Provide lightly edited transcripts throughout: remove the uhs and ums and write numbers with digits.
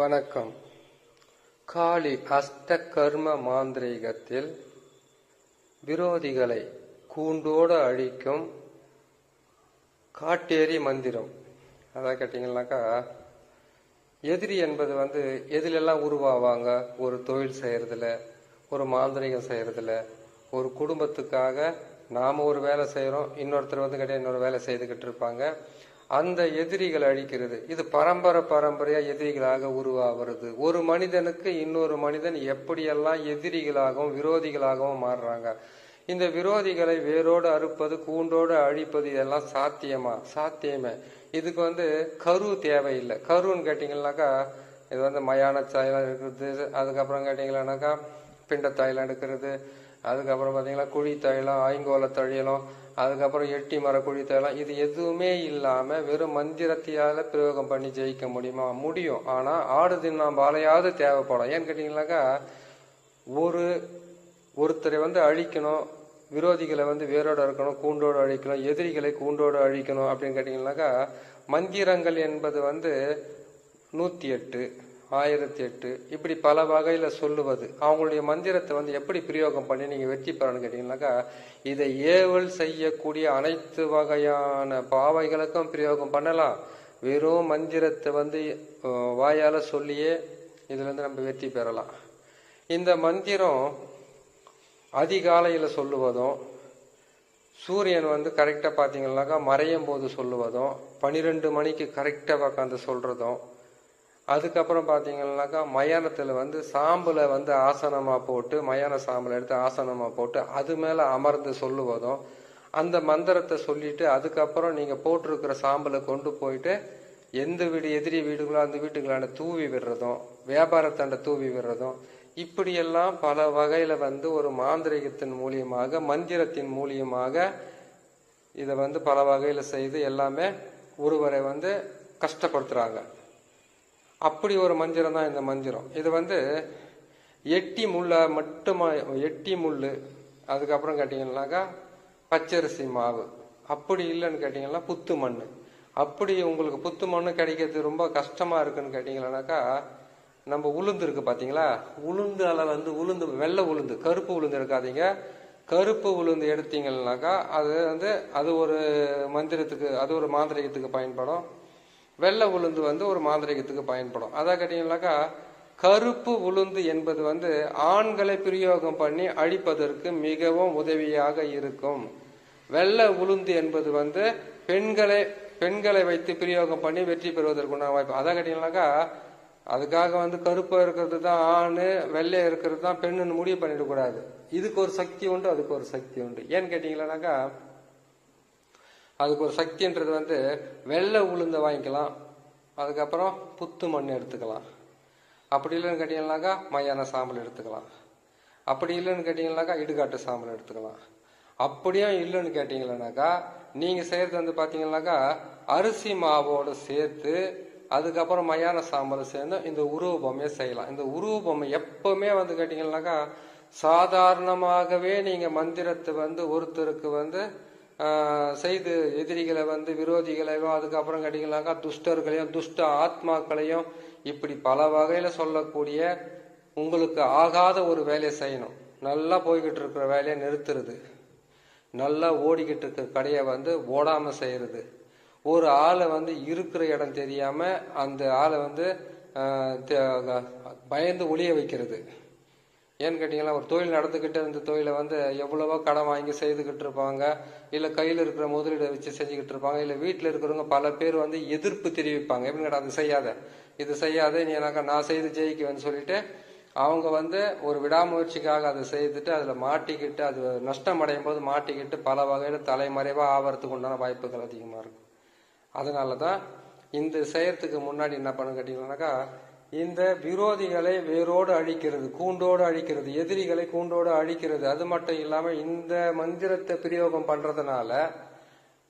வணக்கம். காளி அஷ்ட கர்ம மாந்திரீகத்தில் விரோதிகளை கூண்டோடு அழிக்கும் காட்டேரி மந்திரம். அதான் கேட்டீங்கன்னாக்கா, எதிரி என்பது எதிலெல்லாம் உருவாவாங்க? ஒரு தொழில் செய்யறதுல, ஒரு மாந்திரிகம் செய்யறதுல, ஒரு குடும்பத்துக்காக நாம ஒரு வேலை செய்யறோம், இன்னொருத்தர் கேட்டா இன்னொரு வேலை செய்துகிட்டு இருப்பாங்க. அந்த எதிரிகளை அழிக்கிறது. இது பரம்பரையா எதிரிகளாக உருவாகிறது. ஒரு மனிதனுக்கு இன்னொரு மனிதன் எப்படியெல்லாம் எதிரிகளாகவும் விரோதிகளாகவும் மாறுறாங்க. இந்த விரோதிகளை வேரோடு அறுப்பது, கூண்டோடு அழிப்பது, இதெல்லாம் சாத்தியமே. இதுக்கு கரு தேவையில்லை. கருன்னு கேட்டீங்கன்னாக்கா, இது மயான தைலம் இருக்கிறது. அதுக்கப்புறம் கேட்டீங்கன்னாக்கா பிண்ட தைலம் எடுக்கிறது. அதுக்கப்புறம் பார்த்தீங்கன்னா குழி தைலம், ஐங்கோல தைலம், அதுக்கப்புறம் எட்டி மர குழி தைலம். இது எதுவுமே இல்லாம வெறும் மந்திரத்தையால பிரயோகம் பண்ணி ஜெயிக்க முடியுமா? முடியும். ஆனா ஆடு தின்னாம் பாலையாவது தேவைப்படும். ஏன்னு கேட்டீங்கன்னாக்கா, ஒருத்தரை அழிக்கணும், விரோதிகளை வேரோடு இருக்கணும், கூண்டோடு அழிக்கணும், எதிரிகளை கூண்டோடு அழிக்கணும் அப்படின்னு கேட்டீங்கன்னாக்கா, மந்திரங்கள் என்பது 108, 1008 இப்படி பல வகையில சொல்லுவது. அவங்களுடைய மந்திரத்தை எப்படி பிரயோகம் பண்ணி நீங்க வெற்றி பெறணும்னு கேட்டீங்கன்னாக்கா, இதை ஏவல் செய்யக்கூடிய அனைத்து வகையான பாவைகளுக்கும் பிரயோகம் பண்ணலாம். வெறும் மந்திரத்தை வாயால சொல்லியே இதுல நம்ம வெற்றி பெறலாம். இந்த மந்திரம் அதிகாலையில சொல்லுவதும், சூரியன் கரெக்டா பாத்தீங்கன்னாக்கா மறையும் போது சொல்லுவதும், 12 மணிக்கு கரெக்டா உட்காந்து சொல்றதும், அதுக்கப்புறம் பாத்தீங்கன்னாக்கா மயானத்துல சாம்பலை ஆசனமா போட்டு, மயான சாம்பலை எடுத்து ஆசனமா போட்டு அது மேல அமர்ந்து சொல்லுவதும், அந்த மந்திரத்தை சொல்லிட்டு அதுக்கப்புறம் நீங்க போட்டிருக்கிற சாம்பலை கொண்டு போயிட்டு எந்த எதிரி வீடுகளோ அந்த வீட்டுகளான தூவி விடுறதும், வியாபாரத்தாண்ட தூவி விடுறதும், இப்படியெல்லாம் பல வகையில ஒரு மாந்திரிகத்தின் மூலியமாக, மந்திரத்தின் மூலியமாக இதை பல வகையில செய்து எல்லாமே ஒருவரை கஷ்டப்படுத்துறாங்க. அப்படி ஒரு மந்திரம் தான் இந்த மந்திரம். இது எட்டி முள்ளு, அதுக்கப்புறம் கேட்டீங்கன்னாக்கா பச்சரிசி மாவு, அப்படி இல்லைன்னு கேட்டீங்கன்னா புத்து மண். அப்படி உங்களுக்கு புத்து மண்ணு கிடைக்கிறது ரொம்ப கஷ்டமா இருக்குன்னு கேட்டீங்கன்னாக்கா, நம்ம உளுந்து இருக்கு பாத்தீங்களா, உளுந்தால உளுந்து, வெள்ளை உளுந்து, கருப்பு உளுந்து எடுக்காதீங்க. கருப்பு உளுந்து எடுத்தீங்கன்னாக்கா அது ஒரு மந்திரத்துக்கு, அது ஒரு மாந்திரிகத்துக்கு பயன்படும். வெள்ளை உளுந்து ஒரு மாந்திரிகத்துக்கு பயன்படும். அதான் கேட்டீங்கன்னாக்கா, கருப்பு உளுந்து என்பது ஆண்களை பிரயோகம் பண்ணி அழிப்பதற்கு மிகவும் உதவியாக இருக்கும். வெள்ளை உளுந்து என்பது பெண்களை வைத்து பிரயோகம் பண்ணி வெற்றி பெறுவதற்குண்டான வாய்ப்பு. அதான் கேட்டீங்கன்னாக்கா, அதுக்காக கருப்பா இருக்கிறது தான் ஆணு, வெள்ளையா இருக்கிறது தான் பெண்ணுன்னு முடிவு பண்ணிடக்கூடாது. இதுக்கு ஒரு சக்தி உண்டு, அதுக்கு ஒரு சக்தி உண்டு. ஏன்னு கேட்டீங்கன்னாக்கா, அதுக்கு ஒரு சக்தின்றது வெள்ளை உளுந்த வாங்கிக்கலாம், அதுக்கப்புறம் புத்து மண் எடுத்துக்கலாம். அப்படி இல்லைன்னு கேட்டீங்கன்னாக்கா மயான சாம்பல் எடுத்துக்கலாம். அப்படி இல்லைன்னு கேட்டீங்கன்னாக்கா இடுகாட்டு சாம்பல் எடுத்துக்கலாம். அப்படியும் இல்லைன்னு கேட்டீங்கன்னாக்கா, நீங்க செய்யறது பாத்தீங்கன்னாக்கா அரிசி மாவோடு சேர்த்து அதுக்கப்புறம் மயான சாம்பல் சேர்ந்து இந்த உருவ பொம்மையை செய்யலாம். இந்த உருவ பொம்மை எப்பவுமே கேட்டீங்கன்னாக்கா, சாதாரணமாகவே நீங்க மந்திரத்தை ஒருத்தருக்கு செய்து எதிரிகளை விரோதிகளையும், அதுக்கப்புறம் கேட்டீங்கன்னாக்கா துஷ்டர்களையும், துஷ்ட ஆத்மாக்களையும், இப்படி பல வகையில சொல்லக்கூடிய உங்களுக்கு ஆகாத ஒரு வேலையை செய்யணும். நல்லா போய்கிட்டு இருக்கிற வேலையை நிறுத்துறது, நல்லா ஓடிக்கிட்டு இருக்கிற கடையை ஓடாம செய்யறது, ஒரு ஆளை இருக்கிற இடம் தெரியாம அந்த ஆளை பயந்து ஒளிய வைக்கிறது. ஏன்னு கேட்டீங்கன்னா, ஒரு தொழில் நடந்துகிட்டு அந்த தொழிலை எவ்வளவோ கடன் வாங்கி செய்துகிட்டு இருப்பாங்க, இல்ல கையில இருக்கிற முதலீடை வச்சு செஞ்சுக்கிட்டு இருப்பாங்க, இல்ல வீட்டுல இருக்கிறவங்க பல பேர் எதிர்ப்பு தெரிவிப்பாங்க. எப்படி கேட்டா, அது செய்யாத, இது செய்யாத, நீ எனக்கு நான் செய்து ஜெயிக்குவேன்னு சொல்லிட்டு அவங்க ஒரு விடாமுயற்சிக்காக அதை செய்துட்டு அதுல மாட்டிக்கிட்டு, அது நஷ்டம் அடையும் போது மாட்டிக்கிட்டு பல வகையில தலைமறைவா ஆவறதுக்கு உண்டான வாய்ப்புகள் அதிகமா இருக்கும். அதனாலதான் இந்த செய்யறதுக்கு முன்னாடி என்ன பண்ணு கேட்டீங்கன்னாக்கா, இந்த விரோதிகளை வேரோடு அழிக்கிறது, கூண்டோடு அழிக்கிறது, எதிரிகளை கூண்டோடு அழிக்கிறது. அது மட்டும் இல்லாம இந்த மந்திரத்தை பிரயோகம் பண்றதுனால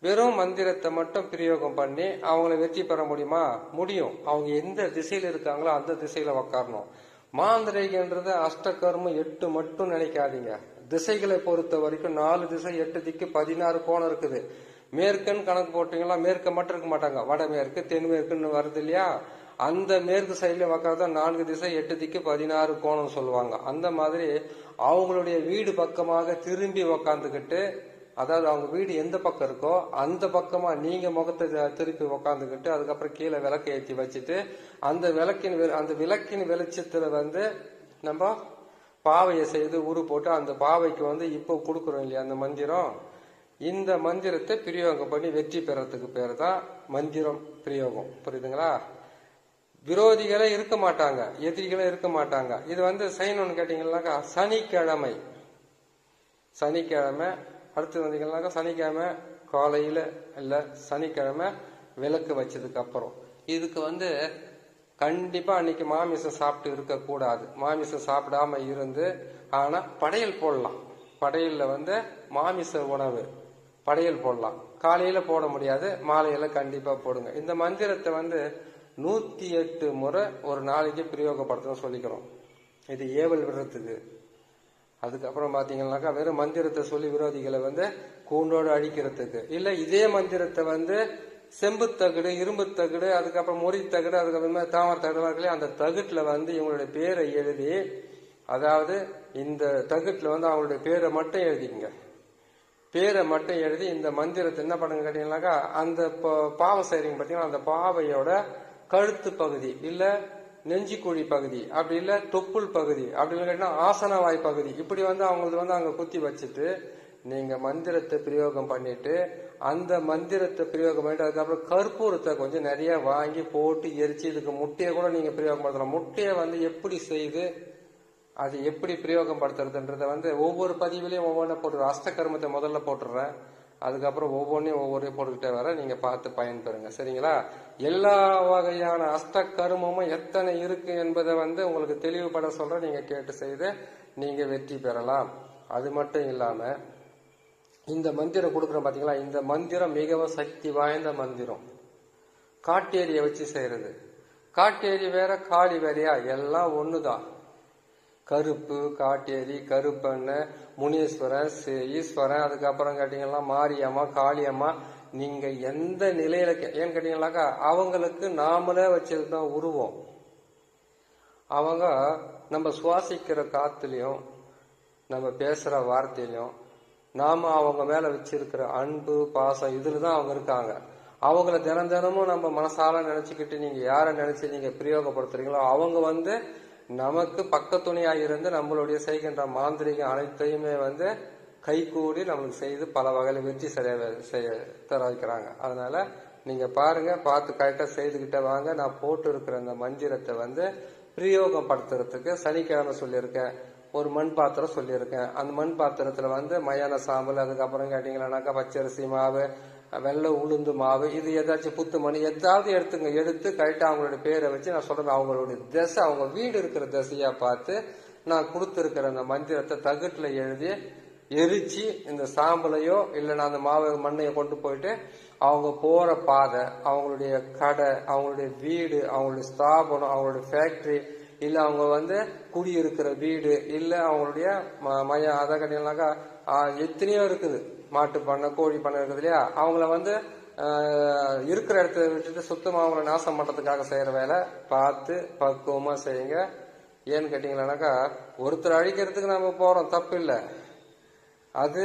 வெறும் மந்திரத்தை மட்டும் பிரயோகம் பண்ணி அவங்களை வெற்றி பெற முடியுமா? முடியும். அவங்க எந்த திசையில இருக்காங்களோ அந்த திசையில உக்காரணும். மாந்திரிகன்றது அஷ்டகர்மம் 8 மட்டும் நினைக்காதீங்க. திசைகளை பொறுத்த வரைக்கும் 4 திசை, 8 திக்கு, 16 கோணம் இருக்குது. மேற்குன்னு கணக்கு போட்டீங்களா, மேற்க மட்டும் இருக்க மாட்டாங்க, வடமேற்கு தென்மேற்குன்னு வருது இல்லையா, அந்த மேற்கு சைட்ல உக்காந்தா 4 திசை 8 திக்கு 16 கோணம் சொல்லுவாங்க. அந்த மாதிரி அவங்களுடைய வீடு பக்கமாக திரும்பி உக்காந்துக்கிட்டு, அதாவது அவங்க வீடு எந்த பக்கம் இருக்கோ அந்த பக்கமா நீங்க முகத்தை திருப்பி உக்காந்துக்கிட்டு, அதுக்கப்புறம் கீழே விளக்கு ஏற்றி வச்சுட்டு, அந்த விளக்கின் வெளிச்சத்துல நம்ம பாவையை செய்து உரு போட்டு அந்த பாவைக்கு இப்போ கொடுக்குறோம் இல்லையா அந்த மந்திரம், இந்த மந்திரத்தை பிரயோகம் பண்ணி வெற்றி பெறத்துக்கு பேர் தான் மந்திரம் பிரயோகம். புரியுதுங்களா? விரோதிகளே இருக்க மாட்டாங்க, எதிரிகளே இருக்க மாட்டாங்க. இது செய்யணும்னு கேட்டீங்கன்னாக்கா சனிக்கிழமை அடுத்து வந்தீங்கன்னாக்கா சனிக்கிழமை காலையில இல்ல சனிக்கிழமை விளக்கு வச்சதுக்கு அப்புறம் இதுக்கு கண்டிப்பா அன்னைக்கு மாமிசம் சாப்பிட்டு இருக்க கூடாது. மாமிசம் சாப்பிடாம இருந்து ஆனா படையல் போடலாம். படையல்ல மாமிச உணவு படையல் போடலாம். காலையில போட முடியாது, மாலையில கண்டிப்பா போடுங்க. இந்த மந்திரத்தை 108 முறை ஒரு நாளைக்கு பிரயோகப்படுத்தணும் சொல்லிக்கிறோம். இது ஏவல் விடுறதுக்கு. அதுக்கப்புறம் பாத்தீங்கன்னாக்கா வெறும் மந்திரத்தை சொல்லி விரோதிகளை கூண்டோடு அழிக்கிறதுக்கு இல்ல, இதே மந்திரத்தை செம்பு தகடு, இரும்பு தகடு, அதுக்கப்புறம் முறி தகடு, அதுக்கப்புறமா தாமரை தகடு, அந்த தகுட்டுல இவங்களுடைய பேரை எழுதி, அதாவது இந்த தகுட்டுல அவங்களுடைய பேரை மட்டும் எழுதிங்க. பேரை மட்டும் எழுதி இந்த மந்திரத்தை என்ன பண்ணுங்க கேட்டீங்கன்னாக்கா, அந்த பாவை செய்றீங்க பாத்தீங்கன்னா அந்த பாவையோட கழுத்து பகுதி இல்ல நெஞ்சிக்குழி பகுதி, அப்படி இல்ல தொப்புள் பகுதி, அப்படி இல்லைன்னா ஆசனவாய் பகுதி, இப்படி அவங்களுக்கு அங்க குத்தி வச்சுட்டு நீங்க மந்திரத்தை பிரயோகம் பண்ணிட்டு, அந்த மந்திரத்தை பிரயோகம் பண்ணிட்டு அதுக்கப்புறம் கற்பூரத்தை கொஞ்சம் நிறைய வாங்கி போட்டு எரிச்சு, இதுக்கு முட்டையை கூட நீங்க பிரயோகம் படுத்தலாம். முட்டையை எப்படி செய்து அது எப்படி பிரயோகம் படுத்துறதுன்றத ஒவ்வொரு பதிவிலையும் ஒவ்வொன்றை போட்டுறேன். அஷ்டகர்மத்தை முதல்ல போட்டுடுறேன், அதுக்கப்புறம் ஒவ்வொன்றையும் போட்டுக்கிட்டே வர நீங்க பார்த்து பயன்பெறுங்க. சரிங்களா? எல்லா வகையான அஷ்டகர்மமும் எத்தனை இருக்கு என்பதை உங்களுக்கு தெளிவுபட சொல்ற, நீங்க கேட்டு செய்து நீங்க வெற்றி பெறலாம். அது மட்டும் இல்லாம இந்த மந்திரம் கொடுக்குறோம் பாத்தீங்களா, இந்த மந்திரம் மிகவும் சக்தி வாய்ந்த மந்திரம். காட்டேரியை வச்சு செய்யறது. காட்டேரி வேற காளி வேறையா? எல்லாம் ஒண்ணுதான். கருப்பு காட்டேரி, கருப்பண்ண, முனீஸ்வரன், ஈஸ்வரன், அதுக்கப்புறம் கேட்டீங்கன்னா மாரியம்மா, காளியம்மா, நீங்க எந்த நிலையில ஏன்னு கேட்டீங்கன்னாக்கா அவங்களுக்கு நாமளே வச்சதுதான் உருவம். அவங்க நம்ம சுவாசிக்கிற காத்துலயும் நம்ம பேசுற வார்த்தையிலும் நாம அவங்க மேல வச்சிருக்கிற அன்பு பாசம் இதுலதான் அவங்க இருக்காங்க. அவங்கள தினமும் நம்ம மனசால நினைச்சுக்கிட்டு நீங்க யாரை நினைச்சு நீங்க பிரயோகப்படுத்துறீங்களோ அவங்க நமக்கு பக்கத்துணையா இருந்து நம்மளுடைய செய்கின்ற மாந்திரிகம் அனைத்தையுமே கைகூடி நம்மளுக்கு செய்து பல வகையில வெற்றி தர வைக்கிறாங்க. அதனால நீங்க பாருங்க, பார்த்து கரெக்டா செய்துகிட்ட வாங்க. நான் போட்டு இருக்கிற அந்த மந்திரத்தை பிரயோகம் படுத்துறதுக்கு சனிக்கிழமை சொல்லியிருக்கேன். ஒரு மண் பாத்திரம் சொல்லியிருக்கேன். அந்த மண் பாத்திரத்துல மயான சாம்பல், அதுக்கப்புறம் கேட்டீங்கன்னாக்கா பச்சரிசி மாவு, வெள்ளை உளுந்து மாவு, இது ஏதாச்சும் புத்து மணி ஏதாவது எடுத்து கரெக்டா அவங்களுடைய பேரை வச்சு நான் சொல்றேன். அவங்களுடைய திசை, அவங்க வீடு இருக்கிற திசையா பார்த்து நான் கொடுத்திருக்கிற அந்த மந்திரத்தை தகுட்டுல எழுதி எரிச்சு இந்த சாம்பலையோ இல்லைன்னா அந்த மாவு மண்ணையோ கொண்டு போயிட்டு அவங்க போற பாதை, அவங்களுடைய கடை, அவங்களுடைய வீடு, அவங்களுடைய ஸ்தாபனம், அவங்களுடைய ஃபேக்டரி, இல்ல அவங்க குடியிருக்கிற வீடு, இல்ல அவங்களுடைய மையம், அதை கேட்டீங்கன்னாக்கா எத்தனையோ இருக்குது. மாட்டு பண்ணை, கோழி பண்ணை இருக்குது இல்லையா, அவங்கள இருக்கிற இடத்த விட்டுட்டு சுத்தமா அவங்கள நாசம் பண்றதுக்காக செய்யற வேலை பார்த்து பக்குவமா செய்யுங்க. ஏன்னு கேட்டீங்கன்னாக்கா ஒருத்தர் அழிக்கிறதுக்கு நம்ம போறோம், தப்பு இல்லை. அது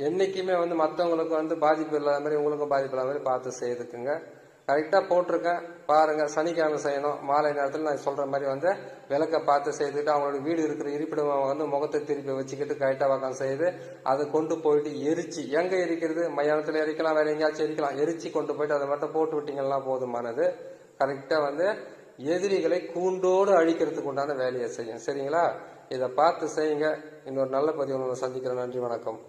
என்னைக்குமே மற்றவங்களுக்கு பாதிப்பு இல்லாத மாதிரி உங்களுக்கும் பாதிப்பு இல்லாத மாதிரி பார்த்து செய்துக்குங்க. கரெக்டா போட்டிருக்கேன் பாருங்க. சனிக்கிழமை செய்யணும். மாலை நேரத்தில் நான் சொல்ற மாதிரி விளக்க பார்த்து செய்துட்டு அவங்களோட வீடு இருக்கிற இருப்பிடம் முகத்தை திருப்பி வச்சுக்கிட்டு கரெக்டா உட்காந்து செய்து அதை கொண்டு போயிட்டு எரிச்சு, எங்க எரிக்கிறது, மயானத்துல எரிக்கலாம், வேற எங்கேயாச்சும் எரிக்கலாம், எரிச்சு கொண்டு போயிட்டு அதை மட்டும் போட்டு விட்டீங்கன்னா போதுமானது. கரெக்டா எதிரிகளை கூண்டோடு அழிக்கிறதுக்கு உண்டான வேலையை செய்யும். சரிங்களா? இதை பார்த்து செய்யுங்க. இன்னொரு நல்ல பதிவு சந்திக்கிறேன். நன்றி, வணக்கம்.